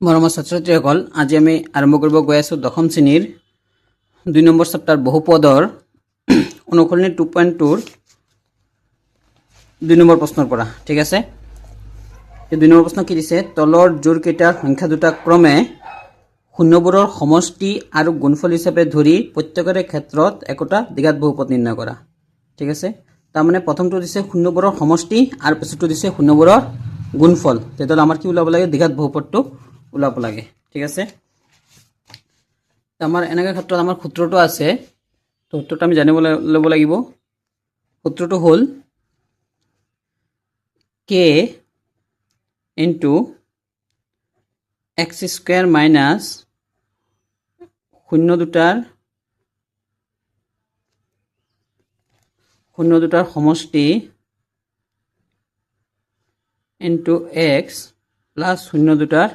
মৰমৰ ছাত্ৰ-ছাত্ৰীসকল, আজি আমি আৰম্ভ কৰিব গৈ আছোঁ দশম শ্ৰেণীৰ 2 নম্বৰ চেপ্টাৰ বহুপদৰ অনুশীলনী 2.2 2 নম্বৰ প্ৰশ্নৰ পৰা। ঠিক আছে, এই 2 নম্বৰ প্ৰশ্ন কি দিছে? তলৰ জোড়কেইটাৰ সংখ্যা দুটা ক্ৰমে শূন্যবোৰৰ সমষ্টি আৰু গুণফল হিচাপে ধৰি প্ৰত্যেকৰে ক্ষেত্ৰত একোটা দ্বিঘাত বহুপদ নিৰ্ণয় কৰা। ঠিক আছে, তাৰমানে প্ৰথমটো দিছে শূন্যবোৰৰ সমষ্টি আৰু পিছৰটো দিছে শূন্যবোৰৰ গুণফল। তেতিয়াহ'লে আমাৰ কি ওলাব লাগে? দ্বিঘাত বহুপদটো ওলাব লাগে। ঠিক আছে, আমাৰ এনেকুৱা ক্ষেত্ৰত আমাৰ সূত্ৰটো আছে, তো সূত্ৰটো আমি জানিব ল'ব লাগিব। সূত্ৰটো হ'ল k into x square minus শূন্য দুটাৰ সমষ্টি ইনটু এক্স প্লাছ শূন্য দুটাৰ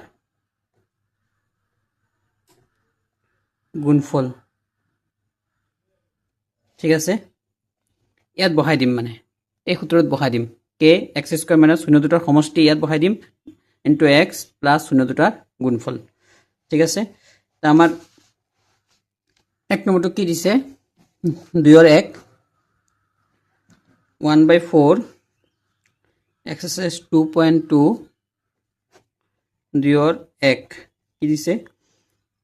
গুণফল। ঠিক আছে, ইয়াত বহাই দিম, মানে এই সূত্ৰত বহাই দিম কে এক্স স্কুৱেৰ মাইনাছ শূন্য দুটাৰ সমষ্টি ইয়াত বহাই দিম ইনটু এক্স প্লাছ শূন্য দুটাৰ গুণফল। ঠিক আছে, তা আমাৰ এক নম্বৰটো কি দিছে? 2ৰ 1 1/4 এক্সাৰচাইজ 2.2 2ৰ 1 কি দিছে?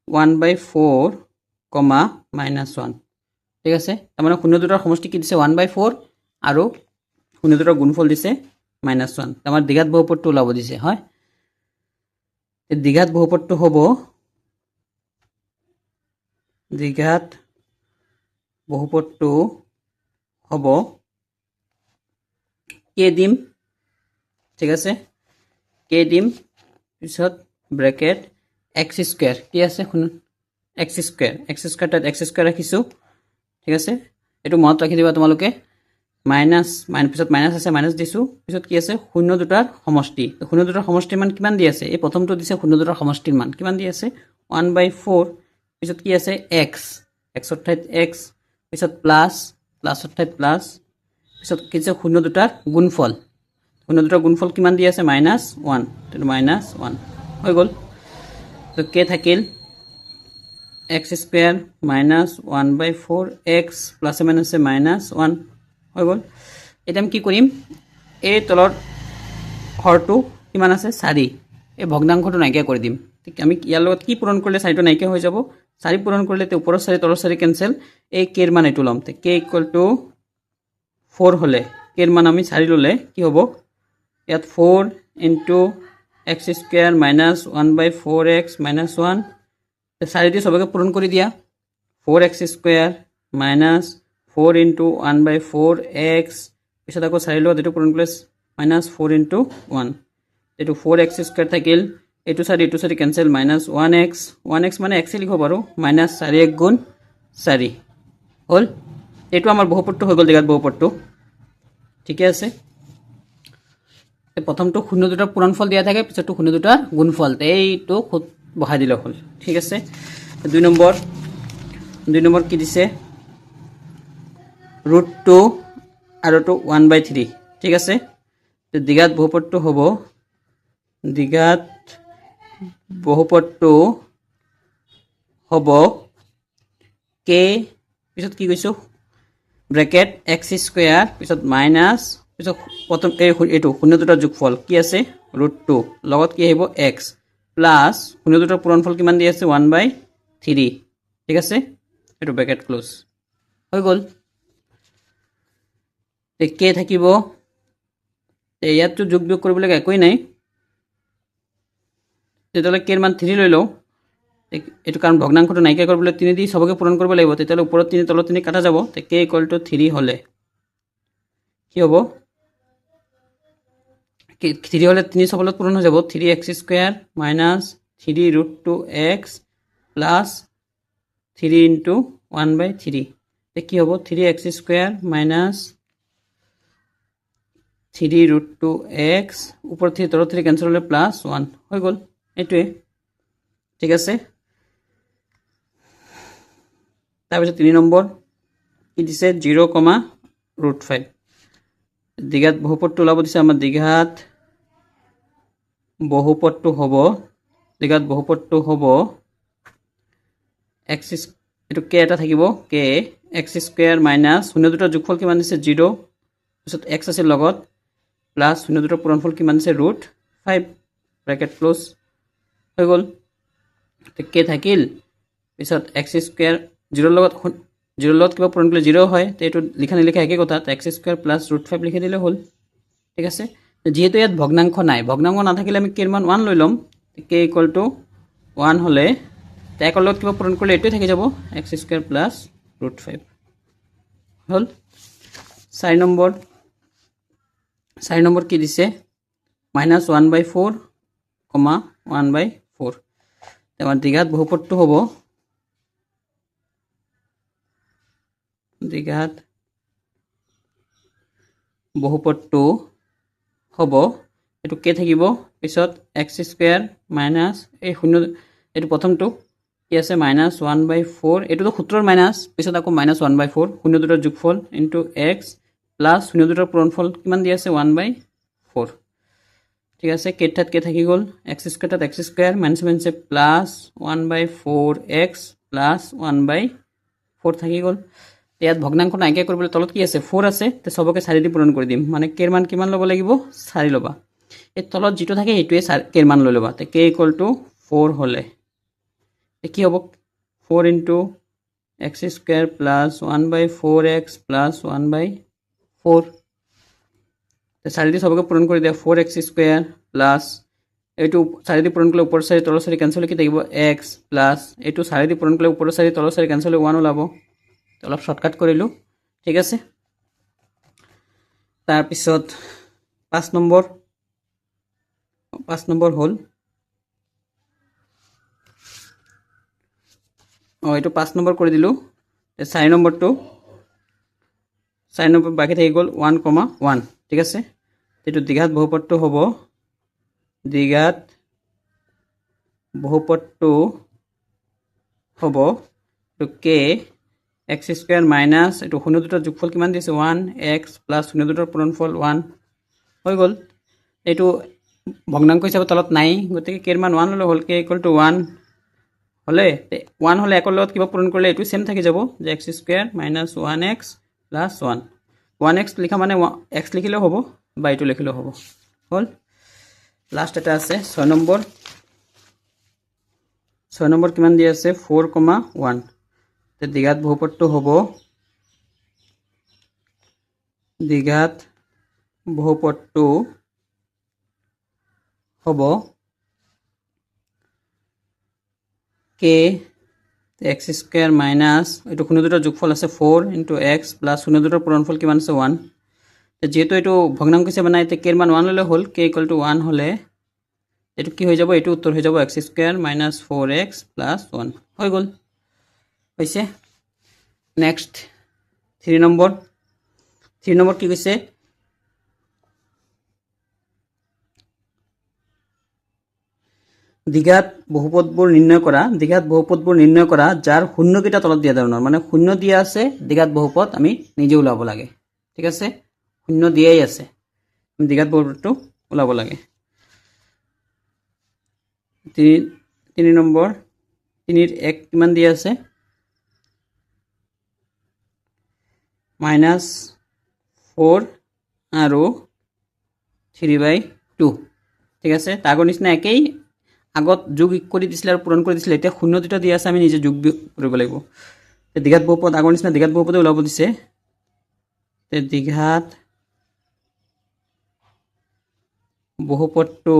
1/4 -1। ঠিক আছে, তাৰমানে শূন্য দুটাৰ সমষ্টি কি দিছে? 1/4 আৰু শূন্য দুটাৰ গুণফল দিছে -1। আমাৰ দ্বিঘাত বহুপদটো ওলাব দিছে। হয়, এই দ্বিঘাত বহুপদটো হ'ব কে দিম। ঠিক আছে, কে দিম, পিছত ব্ৰেকেট এক্স স্কুৱেৰ কি আছে? এক্স স্কুৱেৰ তাত এক্স স্কুৱেৰ ৰাখিছোঁ। ঠিক আছে, এইটো মনত ৰাখি দিবা তোমালোকে। পিছত মাইনাছ আছে, মাইনাছ দিছোঁ। পিছত কি আছে? শূন্য দুটাৰ সমষ্টি। শূন্য দুটাৰ সমষ্টিৰ মান কিমান দি আছে? এই প্ৰথমটো দিছে শূন্য দুটাৰ সমষ্টিৰ মান কিমান দি আছে? 1/4। পিছত কি আছে? এক্সৰ ঠাইত এক্স, পিছত প্লাছৰ ঠাইত প্লাছ, পিছত কি আছে? শূন্য দুটাৰ গুণফল। শূন্য দুটাৰ গুণফল কিমান দি আছে? -1। -1 হৈ গ'ল। তো কে থাকিল এক্স স্কুৱেৰ মাইনাছ 1/4 এক্স প্লাছে মাইনাছে -1 হৈ গ'ল। এতিয়া আমি কি কৰিম? এই তলৰ হৰটো কিমান আছে? 4। এই ভগ্নাংশটো নাইকিয়া কৰি দিম। ঠিক, আমি ইয়াৰ লগত কি পূৰণ কৰিলে 4টো নাইকিয়া হৈ যাব? 4 পূৰণ কৰিলে ওপৰৰ 4 তলৰ 4 কেঞ্চেল। এই কেৰ মান এইটো ল'ম। কে ইকুৱেল টু 4 হ'লে কেৰ মান আমি 4 ল'লে কি হ'ব? ইয়াত 4 into x square minus 1/4 x -1। 4 দি সবকে পূৰণ কৰি দিয়া। 4x square minus 4 into 1/4 x, পিছত আকৌ 4 লগত এইটো পূৰণ কৰিলে -4 ইনটু 1। এইটো 4x স্কুৱেৰ থাকিল, এইটো 4 কেঞ্চেল, -1x মানে এক্সে লিখিব পাৰোঁ, -4 গুণ 4 হ'ল। এইটো আমাৰ বহুপদটো হৈ গ'ল, দ্বিঘাত বহুপদটো। ঠিকে আছে, প্ৰথমটো শূন্য দুটাৰ পূৰণফল দিয়া থাকে, পিছতটো শূন্য দুটাৰ গুণফল, এইটো বহাই দিলে হ'ল। ঠিক আছে, 2 নম্বৰ কি দিছে? √2 আৰু 1/3। ঠিক আছে, দ্বিঘাত বহুপদটো হ'ব কে, পিছত কি কৈছোঁ? ব্ৰেকেট এক্স স্কুৱেৰ, পিছত মাইনাছ, পিছত প্ৰথম এইটো শূন্য দুটাৰ যোগফল কি আছে? √2 লগত কি আহিব? এক্স প্লাছ শূন্য দুটাৰ পূৰণফল কিমান দি আছে? 1/3। ঠিক আছে, এইটো ব্ৰেকেট ক্লোজ হৈ গ'ল। কে থাকিব, ইয়াততো যোগ কৰিবলগীয়া একোৱেই নাই। তেতিয়াহ'লে কেৰ মান 3 লৈ লওঁ। এইটো কাৰণ ভগ্নাংশটো নাইকিয়া কৰিবলৈ 3 দি সবকে পূৰণ কৰিব লাগিব। তেতিয়াহ'লে ওপৰত 3 তলত 3 কাটা যাব। কে ইকুৱেল টু 3 হ'লে কি হ'ব? 3 হ'লে 3 সবলত পূৰণ হৈ যাব। 3x square minus 3 √2x plus 3 into 1/3। কি হ'ব? 3x স্কুৱেৰ মাইনাছ 3 √2x, ওপৰত 3 তলত 3 কেঞ্চেল হ'লে +1 হৈ গ'ল। এইটোৱে। ঠিক আছে, তাৰপিছত 3 নম্বৰ কি দিছে? 0,√5। দ্বিঘাত বহুপদটো ওলাব দিছে। আমাৰ দ্বিঘাত বহুপদটো হ'ব দ্বিঘাত বহুপদটো হ'ব এক্স, এইটো কে এটা থাকিব কে এক্স স্কুৱেৰ মাইনাছ শূন্য দুটাৰ যোগফল কিমান দিছে 0, পিছত এক্স আছে লগত প্লাছ শূন্য দুটাৰ পূৰণফল কিমান দিছে √5 ব্ৰেকেট ক্লোজ হৈ গ'ল। কে থাকিল, পিছত এক্স স্কুৱেৰ 0ৰ লগত কিবা পূৰণ কৰিলে 0 হয়, তো এইটো লিখা নিলিখা একে কথা, এক্স স্কুৱেৰ প্লাছ √5 লিখি দিলে হ'ল। ঠিক আছে, যিহেতু ইয়াত ভগ্নাংশ নাই, ভগ্নাংশ নাথাকিলে আমি কেৰ মান 1 লৈ ল'ম। কে ইকুৱেল টু 1 হ'লে একর লগত কিবা পূরণ করলে এটাই থেকে যাব এক্স স্কোয়ার প্লাস √5 হল। 4 নম্বর কি দিছে -1/4, 1/4। আমার দ্বিঘাত বহুপদটো হব এটু কে থাকিব, পিছত এক্স স্কোয়ার মাইনাস এই শূন্য, এটু প্রথমটো কি আছে -1/4, এটুতো সূত্ৰৰ মাইনাস, পিছত আকৌ -1/4 শূন্য দুটাৰ যোগফল ইনটু এক্স প্লাস শূন্য দুটাৰ পূৰণফল কিমান দি আছে 1/4। ঠিক আছে, কে ঠাত কে থাকি গ'ল, এক্স স্কোয়ার ঠাত এক্স স্কোয়ার মাইনাস মাইনাসে প্লাস 1/4x প্লাস 1/4 থাকি গ'ল। ইয়াত ভগ্নাংশ নাইকিয়া কৰিবলৈ তলত কি আছে 4 আছে, তো সবকে 4 দি পূৰণ কৰি দিম, মানে কেৰ মান কিমান ল'ব লাগিব 4 ল'বা। এই তলত যেটো থাকে সেইটোৱে কেৰ মান লৈ ল'বা। তো কে ইকুৱেল টু 4 হ'লে কি হ'ব 4 into x square plus 1/4x plus 1/4। তো 4 দি সবকে পূরণ করে দিয়া 4x স্কোয়ার প্লাস এইটো 4 দি পূরণ করলে উপর 4 তলৰ 4 ক্যান্সেল কি থাকিব x প্লাস এইটো 4 দি পূৰণ কৰলে উপৰ 4 তলৰ 4 ক্যান্সেল 1 ওলাব। অলপ শৰ্টকাট কৰিলো। ঠিক আছে, তাৰ পিছত 5 নম্বৰ হল এইটো 5 নম্বৰ কৰি দিলো। 4 নম্বৰটো 4 নম্বৰ বাকি থাকি গ'ল 1,1। ঠিক আছে, এইটো দ্বিঘাত বহুপদটো হ'ব তো কে এক্স স্কোয়ার মাইনাস এইটো শূন্য দুটাৰ যোগফল কিমান দিছে 1x প্লাস শূন্য দুটাৰ পূৰণফল 1 হৈ গ'ল। এইটো ভগ্নাংশ হিচাপে তলত নাই, গতিকে কেৰ মান 1 ল'লে হ'ল। কে ইকুৱেল টু 1 হ'লে 1 হ'লে একর লগত কিবা পূরণ করলে এইটো সেম থাকি যাব যে x square minus 1x plus 1x লিখা মানে x লিখিলেও হ'ব বা এইটো লিখিলেও হ'ব। হল, লাস্ট এটা আছে 6 নম্বৰ কিমান দি আছে 4,1। তো দ্বিঘাত বহুপদটো হ'ব কে এক্স স্কোয়ার মাইনাস এইটো শূন্য দুটাৰ যোগফল আছে 4 ইনটু এক্স প্লাস শূন্য দুটাৰ পূৰণফল কিমান আছে 1। যেহেতু এইটো ভগ্নাংশ হিচাপে নাই, তো কেৰ মান 1 ল'লে হ'ল। কে ইকুৱেল টু 1 হ'লে এইটো কি হৈ যাব, এইটো উত্তৰ হৈ যাব x square minus 4x plus 1 হৈ গ'ল। হৈছে নেক্সট 3 নম্বৰ কি কৈছে দ্বিঘাত বহুপদবোৰ নিৰ্ণয় কৰা যাৰ শূন্যকেইটা তলত দিয়া ধৰণৰ, মানে শূন্য দিয়া আছে দ্বিঘাত বহুপদ আমি নিজে ওলাব লাগে। ঠিক আছে, শূন্য দিয়াই আছে, দ্বিঘাত বহুপদটো ওলাব লাগে। 3 নম্বৰ 3ৰ 1 কিমান দিয়া আছে -4 আৰু 3/2। ঠিক আছে, আগৰ নিচিনা একেই, আগত যোগ কৰি দিছিলে আৰু পূৰণ কৰি দিছিলে, এতিয়া শূন্য দুটা দিয়া আছে আমি নিজে যোগ কৰিব লাগিব। দ্বিঘাত বহুপদ আগৰ নিচিনা দ্বিঘাত বহুপদে ওলাব দিছে। দ্বিঘাত বহুপদটো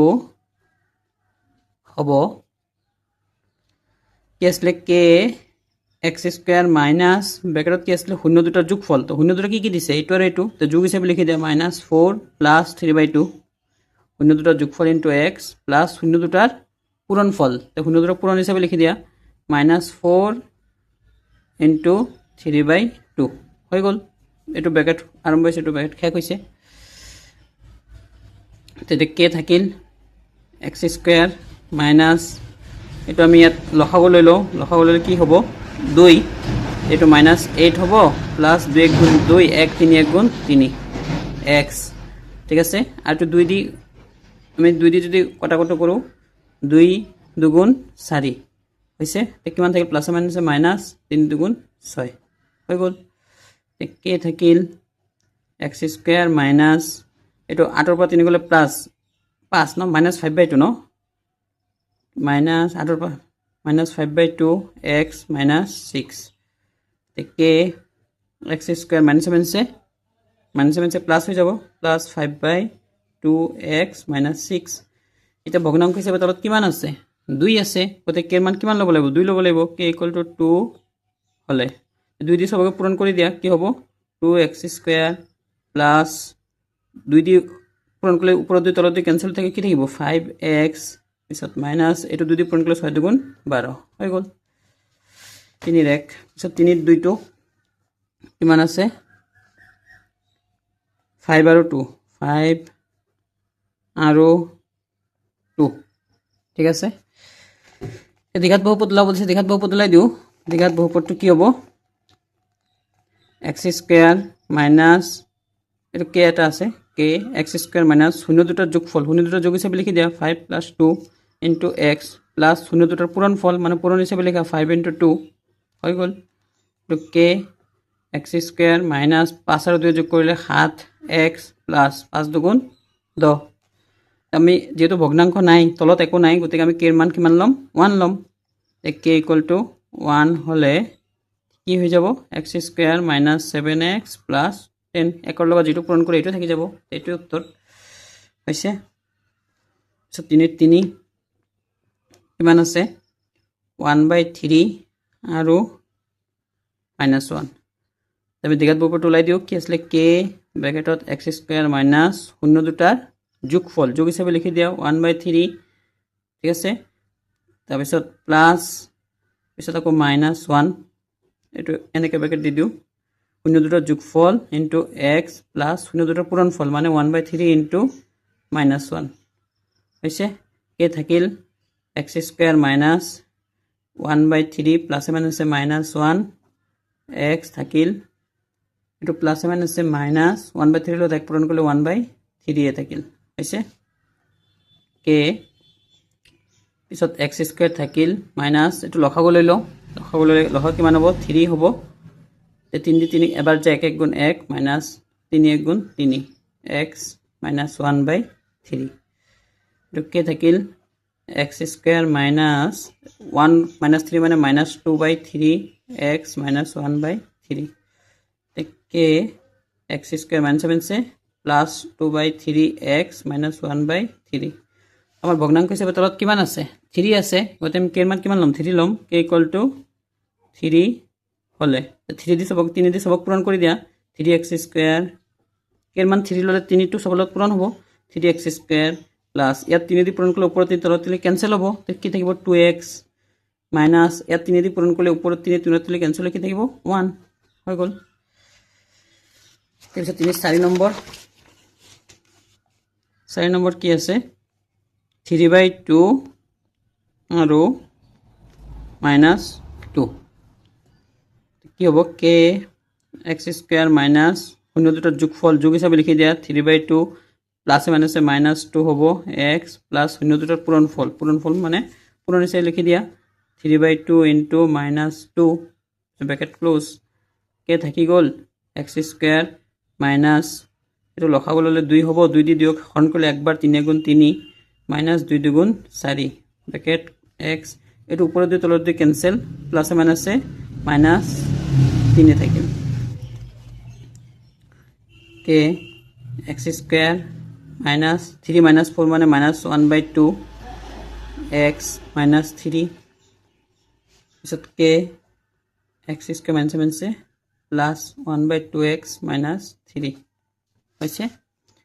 হ'ব কি আছিলে কে এক্স স্কোয়ার মাইনাস ব্ৰেকেটত কি আছিলে শূন্য দুটাৰ যোগফল। তো শূন্য দুটা কি দিছে এইটো আৰু এইটো, তো যোগ হিচাপে লিখি দিয়া -4 প্লাস 3/2 শূন্য দুটাৰ যোগফল ইনটু এক্স প্লাস শূন্য দুটাৰ পূৰণফল। তো শূন্য দুটাৰ পূৰণ হিচাপে লিখি দিয়া -4 ইনটু 3/2 হৈ গ'ল। এইটো ব্ৰেকেট আৰম্ভ হৈছে, এইটো ব্ৰেকেট শেষ হৈছে। তেতিয়া কে থাকিল এক্স স্কোয়ার মাইনাস এইটো আমি ইয়াত লসাগু লৈ লওঁ, লসাগু ল'লে কি হ'ব 2, এইটো -8 হ'ব প্লাস 2 1 গুণ 2 1 3 1 গুণ 3 x। ঠিক আছে, আৰু 2 দি আমি 2 দি যদি কটাকটি কৰোঁ 2 দুগুণ 4 হৈছে কিমান থাকিল প্লাস মাইনাস মাইনাস 3 দুগুণ 6 হৈ গ'ল কে থাকিল x স্কয়ার মাইনাস এটো 8 পৰা 3 গলে প্লাস 5 ন মাইনাস 5/2 ন মাইনাস 8 পৰা মাইনাস 5/2 x মাইনাস 6 কে x স্কয়ার মাইনাস 7 से প্লাস হৈ যাব প্লাস 5/2x মাইনাস 6 এটা ভগ্নাংশ হিচাপে তলত কিমান আছে 2 আছে গতে কে মান কিমান লব লাগিব 2 লব লাগিব k = 2 হলে 2 দি সবকে পূরণ কৰি দিয়া কি হ'ব 2x স্কয়ার প্লাস 2 দি পূরণ করলে উপর 2 তলত 2 ক্যান্সেল থাকে কি থাকিব 5x পিছত মাইনাস এটো 2 দি পূরণ করলে 6 দুগুণ 12 হৈ গল 3 এর 1 পিছত 3 এর 2 তো কিমান আছে 5 আৰু 2 5 আৰু 2 ঠিক আছে দ্বিঘাত বহুপদ ওলাব বলছে দ্বিঘাত বহুপদ ওলাই দিও দ্বিঘাত বহুপদটো কি হ'ব x স্কয়ার মাইনাস এটো কে এটা আছে কে x স্কয়ার মাইনাস শূন্য দুটার যোগফল শূন্য দুটার যোগ হিসাবে লিখি দিয়া 5 + 2 * x প্লাস শূন্য দুটার পূরণফল মানে পূরণ হিসাবে লেখা 5 * 2 হৈ গল তো কে x স্কয়ার মাইনাস 5 আর 2 যোগ করলে 7x প্লাস 5 দুগুণ 10 আমি যেহেতু ভগ্নাংশ নাই তলত একো নাই গতিকে আমি কে এর মান কিমান লম 1 লম k = 1 হলে কি হৈ যাব x square minus 7x plus 10 একৰ লগত যেটো পূৰণ কৰে এটো থাকি যাব এটো উত্তৰ হৈছে সো 3 3 কিমান আছে 1/3 আৰু -1 তবে দ্বিঘাত বহুপদটো ওলাই দিও কি আসলে k ব্ৰ্যাকেটত x স্কয়াৰ মাইনাস শূন্য দুটাৰ যোগফল যোগ হিচাপে লিখি দিও 1/3 ঠিক আছে তাৰপিছত প্লাস পিছত আকৌ -1 এটো এনেকে ব্ৰ্যাকেট দি দিও শূন্য দুটাৰ যোগফল ইনটু x প্লাস শূন্য দুটাৰ পূৰণফল মানে 1/3 ইনটু -1 হৈছে k থাকিল x স্কয়ার মাইনাস 1/3 প্লাস মাইনাসে -1 x থাকিল এটো প্লাস মাইনাসে মাইনাস 1/3 লত এক পূরণ করলে 1/3 এ থাকিল হৈছে k পিছত x স্কয়ার থাকিল মাইনাস এটো লখাব লৈ ল লখা কিমান হ'ব 3 হ'ব তে 3 দি 3 এবাৰ যায় 1 গুণ 1 মাইনাস 3 1 গুণ 3 x মাইনাস 1/3 এটো k থাকিল x স্কয়ার মাইনাস 1 মাইনাস 3 মানে minus 2/3 x minus 1/3 k x square minus 7 से প্লাস 2/3 x মাইনাস 1/3 আমার ভগ্নাংশ হিসাবে তলত কিমান আছে 3 আছে গতে আমি k এর মান কিমান লম 3 লম k = 3 হলে 3 দি সবক 3 দি সবক পূরণ কৰি দিয়া 3x স্কয়ার k এর মান 3 ললে 3 টু সবলত পূরণ হ'ব 3x স্কয়ার প্লাস ইয়াত 3 দি পূরণ করলে উপর 3 তলত 3 ক্যান্সেল হ'ব তে কি থাকিব 2x মাইনাস ইয়াত 3 দি পূরণ করলে উপর 3 তলত ক্যান্সেল কি থাকিব 1 হৈ গল তাৰপিছত 4 নম্বৰ কি আছে 3/2 আৰু -2 কি হ'ব k x স্কয়াৰ মাইনাস শূন্য দুটাৰ যোগফল যোগ হিচাপে লিখি দিয়া 3/2 প্লাস মাইনাসে -2 হ'ব x প্লাস শূন্য দুটাৰ পূৰণফল মানে পূৰণ হিচাপে লিখি দিয়া 3/2 * -2 ব্র্যাকেট ক্লোজ k থাকি গল x স্কয়ার মাইনাস এটো লখাব ললে 2 হ'ব 2 দি দিওক হৰণ কৰিলে একবাৰ 3 গুণ 3 মাইনাস 2 দুগুণ 4 ব্ৰ্যাকেট x এটো উপৰ 2 তলত 2 ক্যান্সেল প্লাস মাইনাসে -3 থাকিল k x স্কয়ার মাইনাস 3 - 4 মানে -1/2 x -3 পিছত k x স্কয়ার মাইনাস 7 से প্লাস 1/2x -3 হৈছে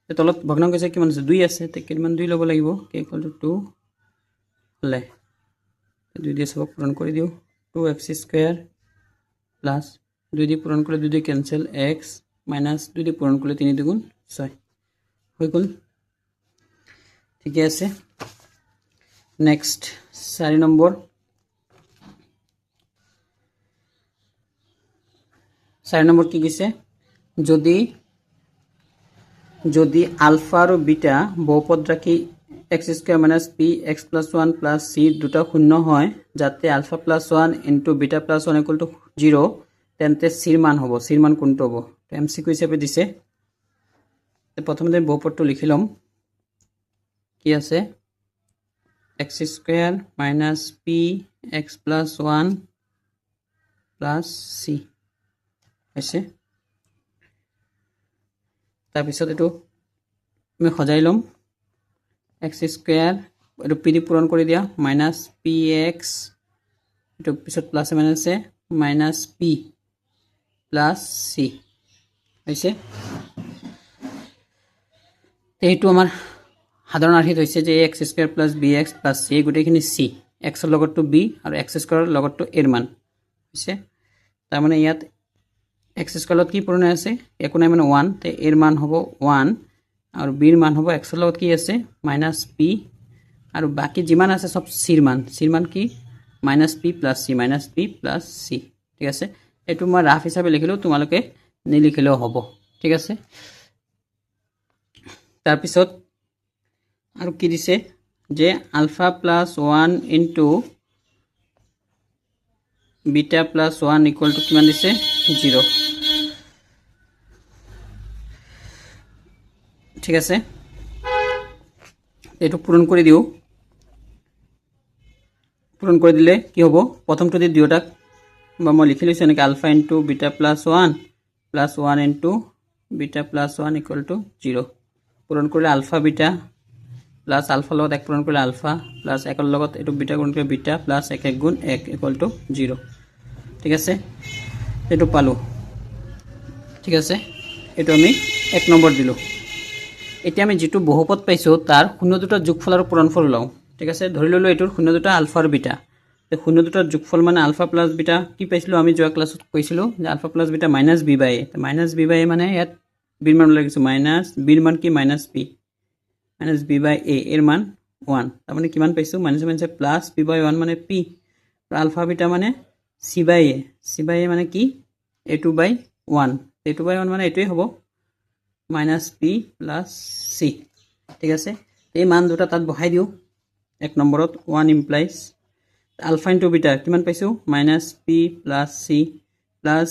তে তলত ভগ্নাংশ আছে কিমান আছে 2 আছে তে কিমান 2 লব লাগিব k = 2 হলে 2 দিয়ে সব পূরণ কৰি দিও 2x স্কয়ার প্লাস 2 দিয়ে পূরণ করলে 2 দিয়ে ক্যান্সেল x মাইনাস 2 দিয়ে পূরণ করলে 3 দুগুণ 6 হৈ গল ঠিক আছে নেক্সট 4 নম্বৰ 4 নম্বৰ কি কৈছে যদি আলফা আৰু বিটা বহুপদ ৰাখি x square minus p x plus one plus c দুটা শূন্য হয় যাতে alpha plus one into beta plus one equal to 0 তেন্তে চিৰ মান হ'ব চিৰ মান কোনটো হ'ব এম চি কিউ হিচাপে দিছে প্ৰথমতে বহুপদটো লিখি ল'ম কি আছে x square minus p x plus one plus c হৈছে তাৰপিছত এইটো আমি সজাই ল'ম এক্স স্কোয়াৰ এইটো পি দি পূৰণ কৰি দিয়া মাইনাস পি এক্স এইটো পিছত প্লাছে মাইনাছে মাইনাস পি প্লাছ চি হৈছে এইটো আমাৰ সাধাৰণ আৰ্হিত হৈছে যে x square plus b x plus c গোটেইখিনি চি এক্সৰ লগতটো বি আৰু এক্স স্কোয়াৰৰ লগতটো এৰ মান হৈছে তাৰমানে ইয়াত এক্স স্কোয়াৰত কি পূৰণ আছে একো নাই মানে 1 তে এৰ মান হ'ব 1 আৰু বিৰ মান হ'ব এক্সৰ লগত কি আছে মাইনাস পি আৰু বাকি যিমান আছে সব চিৰ মান কি minus p plus C minus p plus C ঠিক আছে এটো মই ৰাফ হিচাপে লিখিলো তোমালোকে নিলিখিলেও হ'ব ঠিক আছে তাৰ পিছত আৰু কি দিছে যে alpha plus 1 into beta plus 1 equal to কিমান দিছে 0 ঠিক আছে এটো পূরণ করে দিও পূরণ করে দিলে কি হবে প্রথমটো দি দুটাক বা মই লিখি লৈছো এনেকে alpha into beta plus 1 plus 1 into beta plus 1 equal to 0 পূরণ করলে আলফা বিটা প্লাছ আলফা লগত এক পূরণ করলে আলফা প্লাছ একৰ লগত এটো বিটা গুণ কৰে বিটা প্লাছ 1 গুণ 1 ইকুৱেল টু 0 ঠিক আছে এটো পালো ঠিক আছে এটো আমি 1 নম্বৰ দিলো এতিয়া আমি যেটো বহুপদ পাইছো তাৰ শূন্য দুটাৰ যোগফল আৰু পূৰণফল লওঁ ঠিক আছে ধৰি ললো এটোৰ শূন্য দুটা আলফা আৰু বিটা তে শূন্য দুটাৰ যোগফল মানে আলফা প্লাস বিটা কি পাইছিলো আমি যোৱা ক্লাছত কৈছিলো যে alpha plus beta minus b by a minus b by a মানে ইয়াত বিৰ মান লাগিছে মাইনাস বিৰ মান কি minus p minus b by a এৰ মান 1 তাৰ মানে কিমান পাইছো minus minus plus b by 1 মানে পি আৰু আলফা বিটা মানে সি বাই এ মানে কি a2 বাই 1 a2 বাই 1 মানে এটোই হ'ব মাইনাস পি প্লাস সি ঠিক আছে এই মান দুটা তাত বহাই দিও এক নম্বৰত 1 ইমপ্লাইজ আলফা ইনটু বিটা কিমান পাইছো মাইনাস পি প্লাস সি প্লাস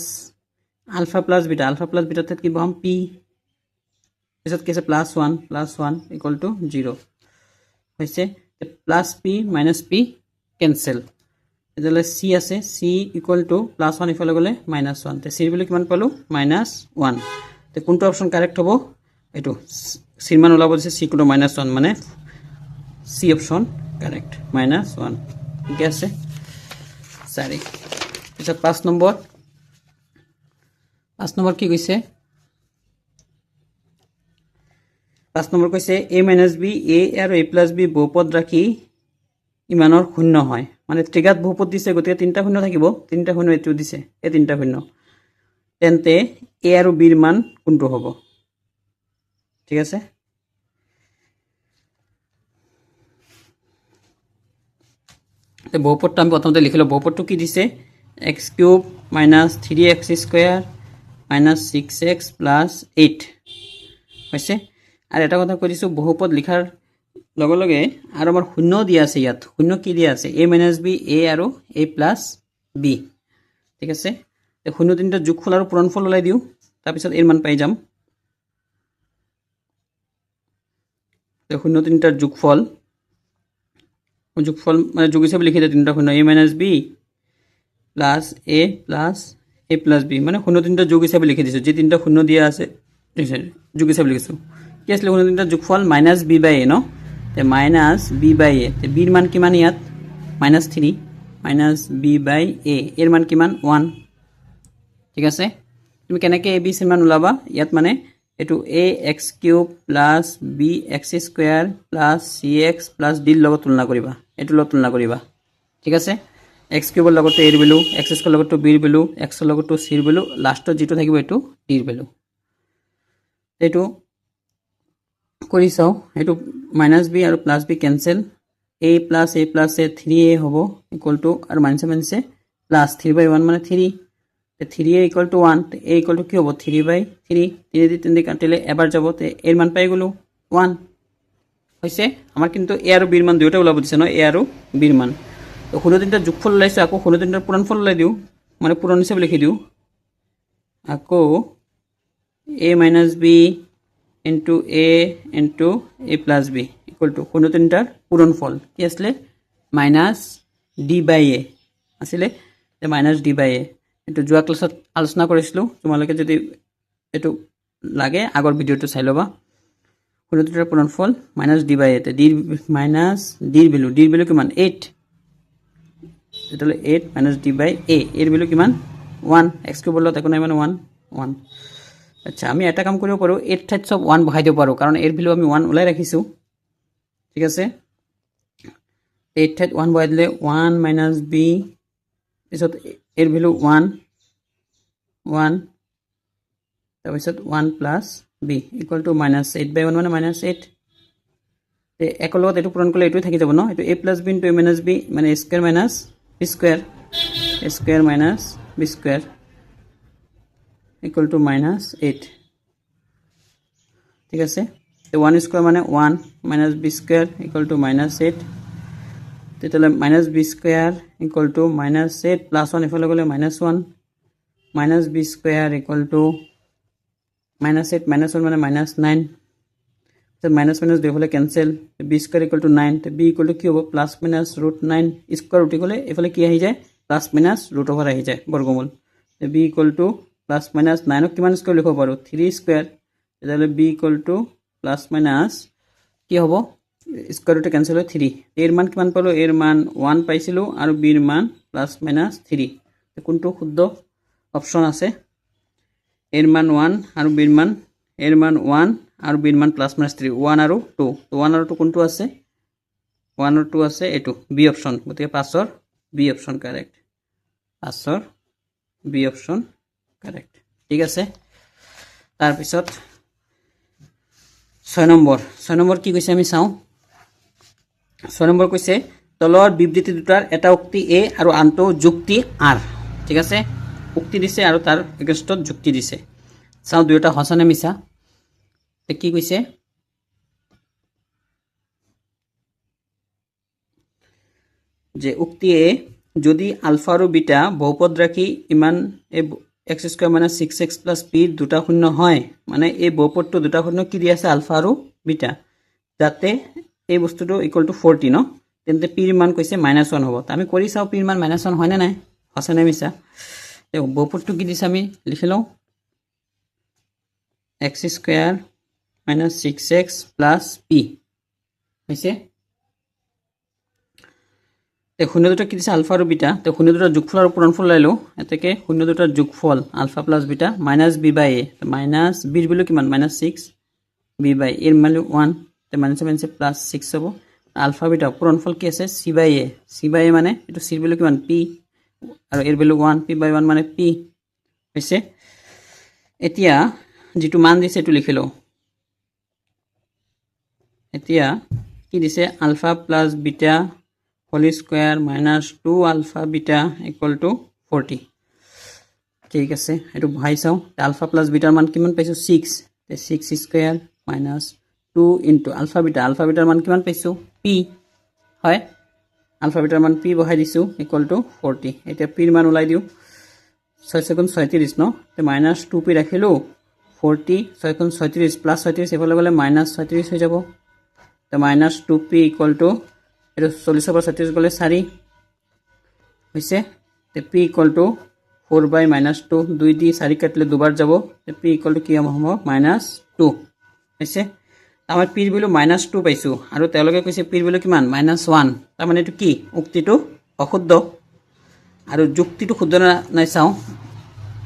আলফা প্লাস বিটা তাত কি বহাম পি পিছত কি আছে প্লাস 1 ইকুৱেল টু 0 হৈছে plus p minus p cancel এজলে সি আছে সি ইকুৱেল টু প্লাস 1 ইফালে গলে মাইনাস 1 তে সি বুলি কিমান পালো মাইনাস 1 তে কোনটো অপশন কারেক্ট হ'ব এটো সিৰ মান ওলাব দিছে সি ইকুৱেল টু মাইনাস 1 মানে সি অপশন কাৰেক্ট মাইনাস 1 ঠিক আছে সৰি পিছত 5 নম্বৰ কি কৈছে 5 নম্বৰ কৈছে a - b a আৰু a + b বহুপদ ৰাখি ইমানৰ শূন্য হয় মানে ত্ৰিঘাত বহুপদ দিছে গতিকে তিনটা শূন্য থাকিব তিনটা শূন্য এটো দিছে এই তিনটা শূন্য তেন্তে a আৰু b ৰ মান কোনটো হ'ব ঠিক আছে তে বহুপদটো আমি প্ৰথমতে লিখিলো বহুপদটো কি দিছে x³ - 3x² - 6x + 8 হৈছে আৰু এটা কথা কৈ দিছো বহুপদ লিখাৰ লগে লগে আৰু আমাৰ শূন্য দিয়া আছে ইয়াত শূন্য কি দিয়া আছে a - b a আৰু a + b ঠিক আছে তে শূন্য তিনটা যোগফল আৰু পূৰণফল ওলাই দিও তাৰ পিছত এৰ মান পাই যাম তে শূন্য তিনটাৰ যোগফল মানে যোগ হিচাপে লিখি দিও তিনটা শূন্য a - b plus a + b মানে শূন্য তিনটা যোগ হিচাপে লিখি দিছো যে তিনটা শূন্য দিয়া আছে যোগ হিচাপে লিখিছো কি আছিল শূন্য তিনটা যোগফল -b / a ন তে -b / a তে b ৰ মান কিমান ইয়াত -3 -b / a এৰ মান কিমান 1 ঠিক আছে তুমি কেনেকে a b ৰ মান ওলাবা ইয়াত মানে এটো ax³ + bx² + cx + d ৰ লগত তুলনা কৰিবা এটো লগত তুলনা কৰিবা ঠিক আছে x³ ৰ লগত a ৰ ভ্যালু x² ৰ লগত b ৰ ভ্যালু x ৰ লগত c ৰ ভ্যালু লাষ্টত যেটো থাকিব এটো d ৰ ভ্যালু এটো কৰি চাও এটো -b আৰু +b cancel a + a + a 3a হ'ব ইকুৱেল টু আৰু মাইনাস প্লাস 3/1 মানে 3 তে 3a = 1 তে a = কি হ'ব 3/3 3 দি 3 দি কাটিলে এবাৰ যাব তে এৰ মান পাই গলো 1 হৈছে আমাৰ কিন্তু এ আৰু বিৰ মান দুয়োটা ওলাব দিছে ন এ আৰু বিৰ মান তো 0 যোগফল ওলাইছে আকৌ 0 পূৰণফল ওলাই দিওঁ মানে পূৰণ হিচাপে লিখি দিওঁ আকৌ a minus b into a into a plus b equal to 0 পূৰণফল কি আছিলে মাইনাছ d by a আছিলে মাইনাছ d by a এটো যোৱা ক্লাছত আলোচনা কৰিছিলো তোমালোকে যদি এটো লাগে আগৰ ভিডিওটো চাই লবা 0 পূৰণফল মাইনাছ d by a তে d মাইনাছ d এর ভ্যালু কিমান 8 এটালে 8 মাইনাছ d by a এর ভ্যালু কিমান 1 x কিউব বলত একো নাই মানে 1 1 আচ্ছা আমি এটা কাম কৰিব পাৰো 8 ঠাইত সব 1 বহাই দিব পাৰো কাৰণ এৰ ভ্যালু আমি 1 ওলাই ৰাখিছো ঠিক আছে 8 ঠাইত 1 বহাই দিলে 1 মাইনাছ b পিছত এর ভ্যালু 1 1 তাৰপিছত 1 plus b equal to minus 8 বাই 1 মানে মাইনাছ 8 তে একৰ লগত এটো পূৰণ কৰিলে এটো থাকি যাব ন এটো a plus b into a minus b মানে a square minus b square minus b square equal to minus 8 ঠিক আছে তো 1 স্কয়ার মানে 1 minus b square equal to minus 8 তেতিয়ালে minus b square equal to minus 8 plus 1 এফালে গলে minus 1 minus b square equal to minus 8 minus 1 মানে minus 9 তো minus minus দুইফালে cancel b square equal two 9 তো b ইকুয়াল টু কি হ'ব plus minus root 9 square উঠি গলে এফালে কি আহি যায় প্লাস মাইনাস ৰুট ওভার আহি যায় বর্গমূল তো b equal to plus minus 9 ক কিমান স্কয়ার লিখব পাৰো 3 স্কয়ার তেতিয়ালে b equal to plus minus কি হ'ব স্কয়ার রুটে ক্যান্সেল হয় 3 এর মান কিমান পালো এর মান 1 পাইছিলো আৰু b এর মান প্লাস মাইনাস 3 তো কোনটো শুদ্ধ অপশন আছে এর মান 1 আৰু b এৰ মান 1 আৰু b এৰ মান প্লাস মাইনাস 3 1 আৰু 2 তো 1 আৰু 2 কোনটো আছে 1 আৰু 2 আছে এটো বি অপশন গতিকে পাঁচৰ বি অপশন কাৰেক্ট পাঁচৰ বি অপশন কাৰেক্ট ঠিক আছে তাৰ পিছত 6 নম্বৰ কি কৈছে আমি চাও 6 নম্বৰ কৈছে তলৰ বিবৃতি দুটাৰ এটা উক্তি a আৰু আনটো যুক্তি r ঠিক আছে উক্তি দিছে আৰু তাৰ এগেইনষ্টত যুক্তি দিছে চাও দুটা হসনে মিছা তে কি কৈছে যে উক্তি a যদি আলফা আৰু বিটা বহুপদ ৰাখি ইমান x square minus 6x plus p দুটা শূন্য হয় মানে এই বহুপদটো দুটা শূন্য কি দি আছে আলফা আৰু বিটা যাতে এই বস্তুটো ইকুয়াল টু 40 ন তেন্তে p এর মান কৈছে -1 হ'ব তা আমি কৰি চাও p এর মান -1 হয় না নাই হসনে মিছা তে বহুপদটো কি দিছে আমি লিখি লও x square minus 6x plus p হৈছে তে শূন্য দুটা কি দিছে আলফা আৰু বিটা তে শূন্য দুটা যোগফল আৰু পূৰণফল লাইলো এতেকে শূন্য দুটাৰ যোগফল alpha plus beta minus b by a minus b এর ভ্যালু কিমান মাইনাস 6 b বাই a এর ভ্যালু 1 তে মাইনাস 7 প্লাস 6 হ'ব আলফা বিটা পূৰণফল কি আছে c বাই a মানে এটো c এৰ ভ্যালু কিমান p আৰু এর ভ্যালু 1 p বাই 1 মানে p হৈছে এতিয়া যেটো মান দিছে এটো লিখি লও এতিয়া কি দিছে alpha plus beta whole square minus 2 alpha beta equal to 40 ঠিক আছে এটো বহাই চাও আলফা প্লাস বিটাৰ মান কিমান পাইছো 6 তে 6 স্কয়াৰ মাইনাস 2 ইনটু আলফা বিটাৰ মান কিমান পাইছো p হয় আলফা বিটাৰ মান p বহাই দিছো ইকুয়াল টু 40 এটা p এর মান ওলাই দিও 6 সেকেন্ড 37 ন তে মাইনাস 2p ৰাখিলো 40 6 গুণ 36 প্লাস 36 এফালে গলে মাইনাস 36 হৈ যাব তে মাইনাস 2p ইকুয়াল টু এটো 40 পৰা 36 গলে 4 হৈছে তে p equal to 4 by minus 2 2 দি 4 কাটলে দুবাৰ যাব তে p ইকুয়াল টু কি হ'ব মাইনাস 2 হৈছে আমাৰ p এৰ ভ্যালু মাইনাস 2 পাইছো আৰু তেওঁলোকে কৈছে p এৰ ভ্যালু কিমান মাইনাস 1 তাৰ মানে এটো কি উক্তিটো অশুদ্ধ আৰু যুক্তিটো শুদ্ধ নাই চাও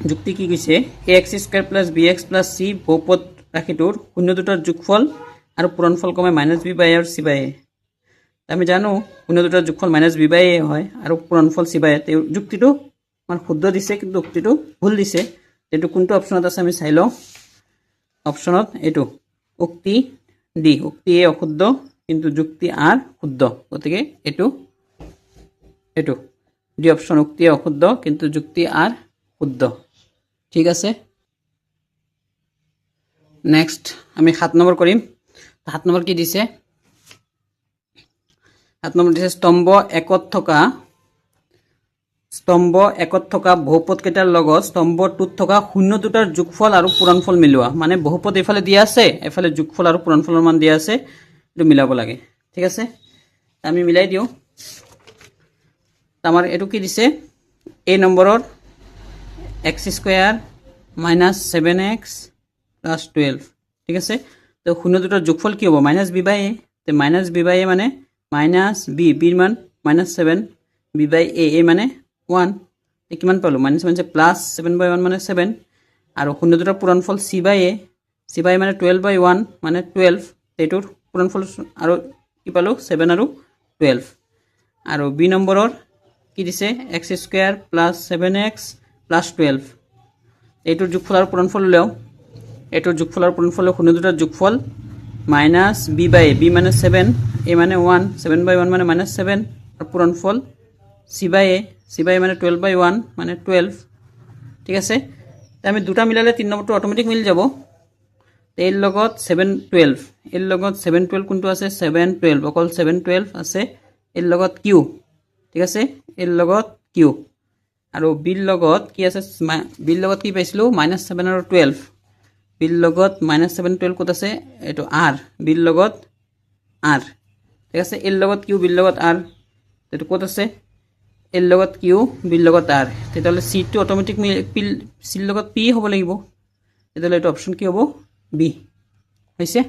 যুক্তি কি কৈছে ax square plus bx plus c বহুপদ ৰাখিটোৰ শূন্য দুটাৰ যোগফল আৰু পূৰণফল কমে মাইনাস b বাই a আৰু c বাই a আমি জানো শূন্য দুটাৰ যোগফল মাইনাস b বাই a হয় আৰু পূৰণফল c বাই a তে যুক্তিটো মান শুদ্ধ দিছে কিন্তু উক্তিটো ভুল দিছে এটো কোনটো অপচনত আছে আমি চাই লও অপচনত এটো উক্তি ডি উক্তি এ অশুদ্ধ কিন্তু যুক্তি আর শুদ্ধ গতিকে এটো ডি অপশন উক্তি অশুদ্ধ কিন্তু যুক্তি আর শুদ্ধ ঠিক আছে নেক্সট আমি 7 নম্বৰ কৰিম 7 নম্বৰ কি দিছে 7 নম্বৰ দিছে স্তম্ভ একত থকা বহুপদ কেইটাৰ লগত স্তম্ভ 2ত থকা শূন্য দুটাৰ যোগফল আৰু পূৰণফল মিলোৱা মানে বহুপদ এফালে দিয়া আছে এফালে যোগফল আৰু পূৰণফলৰ মান দিয়া আছে এটো মিলাব লাগে ঠিক আছে আমি মিলাই দিও আমাৰ এটো কি দিছে a নম্বৰৰ x² - 7x + 12 ঠিক আছে তো শূন্য দুটাৰ যোগফল কি হ'ব -b/a তে -b/a মানে -b ৰ মান -7 b/a মানে 1 তে কিমান পালো -7 প্লাস 7/1 মানে 7 আৰু শূন্য দুটাৰ পূৰণফল c/a মানে 12/1 মানে 12 তেটোৰ পূৰণফল আৰু কি পালো 7 আৰু 12 আৰু b নম্বৰৰ কি দিছে x² + 7x + 12 এইটোৰ যোগফল আৰু পূৰণফল উলিয়াও এইটোৰ যোগফল আৰু পূৰণফল শূন্য দুটাৰ যোগফল -b/a b মানে 7 a মানে 1 7/1 মানে -7 আৰু পূৰণফল c/a মানে 12/1 মানে 12 ঠিক আছে তে আমি দুটা মিলালে 3 নম্বৰটো অটোমেটিক মিলি যাব এর লগত 7 12 এর লগত 7 12 কোনটো আছে 7 12 অকল 7 12 আছে এর লগত q ঠিক আছে এর লগত q আৰু b লগত কি আছে b লগত কি পাইছিলো -7 আৰু 12 b লগত -7 12 কত আছে এটো r b লগত r ঠিক আছে এর লগত q b লগত r এটো কত আছে এর লগত q b লগত r তেতালে c টো অটোমেটিক c লগত p হ'ব লাগিব তেতালে এটো অপচন কি হ'ব b হইছে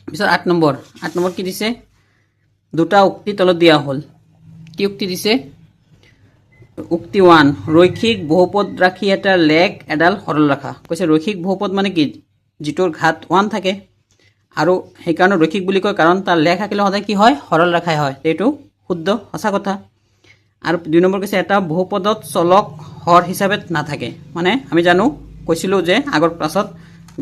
পিছত 8 নম্বৰ কি দিছে দুটা উক্তি তলত দিয়া হল কি উক্তি দিছে উক্তি 1 রৈখিক বহুপদ রাখি এটা লেখ এডাল সরল রেখা কৈছে রৈখিক বহুপদ মানে কি যেটোৰ ঘাত 1 থাকে আৰু সেই কাৰণে ৰৈখিক বুলি কয় কাৰণ তাৰ লেখ থাকিলে সদায় কি হয় সৰল ৰেখাই হয় এইটো শুদ্ধ সঁচা কথা আৰু 2 নম্বৰ কৈছে এটা বহুপদত চলক হৰ হিচাপে নাথাকে মানে আমি জানো কৈছিলো যে আগৰ ক্লাছত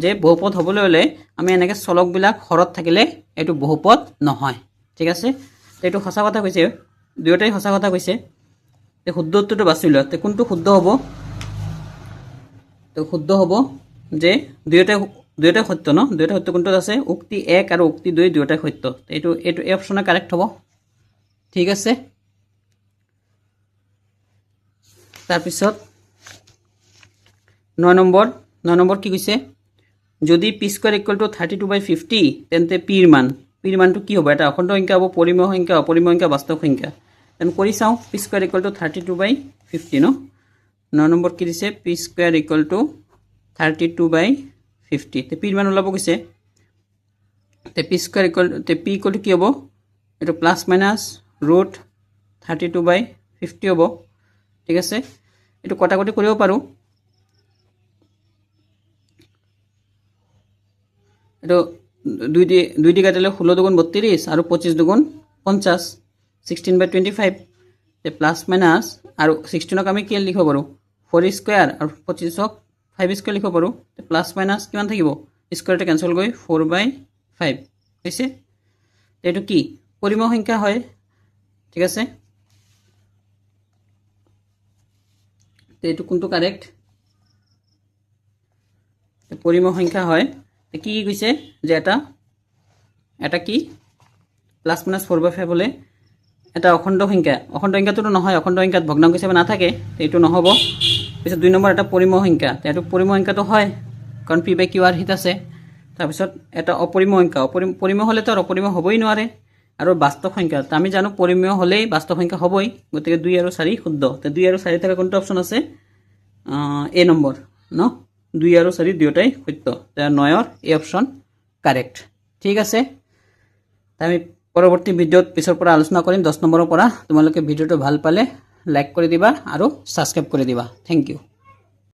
যে বহুপদ হ'বলৈ হলে আমি এনেকে চলক বিলাক হৰত থাকিলে এটো বহুপদ নহয় ঠিক আছে এটো সঁচা কথা কৈছে দুয়োটাই সঁচা কথা কৈছে তে শুদ্ধ উত্তৰটো বাছি লোৱা তে কোনটো শুদ্ধ হ'ব তো শুদ্ধ হ'ব যে দুয়োটাই সত্য ন দুয়োটাই সত্য কোনটো আছে উক্তি 1 আৰু উক্তি 2 দুয়োটাই সত্য এইটো এই অপচনে কাৰেক্ট হ'ব ঠিক আছে তাৰ পিছত 9 নম্বৰ কি কৈছে যদি p² = 32/50 তেন্তে p ৰ মানটো কি হ'ব এটা অখণ্ড সংখ্যা হ'ব পৰিমেয় সংখ্যা অপৰিমেয় সংখ্যা বাস্তৱ সংখ্যা তেন কৰি চাও p² = 32/50 ন 9 নম্বৰ কি দিছে p² = 32/50 তে p ৰ মান ওলাব কৈছে তে p² p কি হ'ব এটো প্লাস মাইনাস √32/50 হ'ব ঠিক আছে এটো কটাকটি কৰিব পাৰো এটো 2 দি কাটিলে 16 দুগুণ 32 আৰু 25 দুগুণ 50 16/25 তে প্লাস মাইনাস আৰু 16 ক আমি কি লিখিব পাৰো 4² আৰু 25 ক 5² লিখিব পাৰো তে প্লাস মাইনাস কিমান থাকিব স্কয়াৰটো ক্যান্সেল গৈ 4/5 হৈছে এটো কি পৰিমেয় সংখ্যা হয় ঠিক আছে তে এটো কোনটো কাৰেক্ট পৰিমেয় সংখ্যা হয় কি কৈছে যে এটা কি প্লাস মাইনাস 4/5 হলে এটা অখণ্ড সংখ্যাটো নহয় অখণ্ড সংখ্যাত ভগ্নাংশ হিচাপে না থাকে এইটো নহব পিছত 2 নম্বৰ এটা পৰিমেয় সংখ্যা এটো পৰিমেয় সংখ্যাটো হয় কাৰণ p/q/r হিত আছে তাৰ পিছত এটা অপৰিমেয় সংখ্যা পৰিমেয় হলে তো অপৰিমেয় হ'বই নোৱাৰে আৰু বাস্তৱ সংখ্যা আমি জানো পৰিমেয় হলেই বাস্তৱ সংখ্যা হ'বই গতিকে 2 আৰু 4 শুদ্ধ তে 2 আৰু 4 থকা কোনটো অপচন আছে a নম্বৰ ন 2 আৰু 4 দুয়োটাই সত্য তে 9 এই অপচন কাৰেক্ট ঠিক আছে আমি পৰৱৰ্তী ভিডিঅত পিছৰ পৰা আলোচনা কৰিম 10 নম্বৰৰ পৰা তোমালোকে ভিডিঅটো ভাল পালে লাইক কৰি দিবা আৰু সাবস্ক্ৰাইব কৰি দিবা থ্যাংক ইউ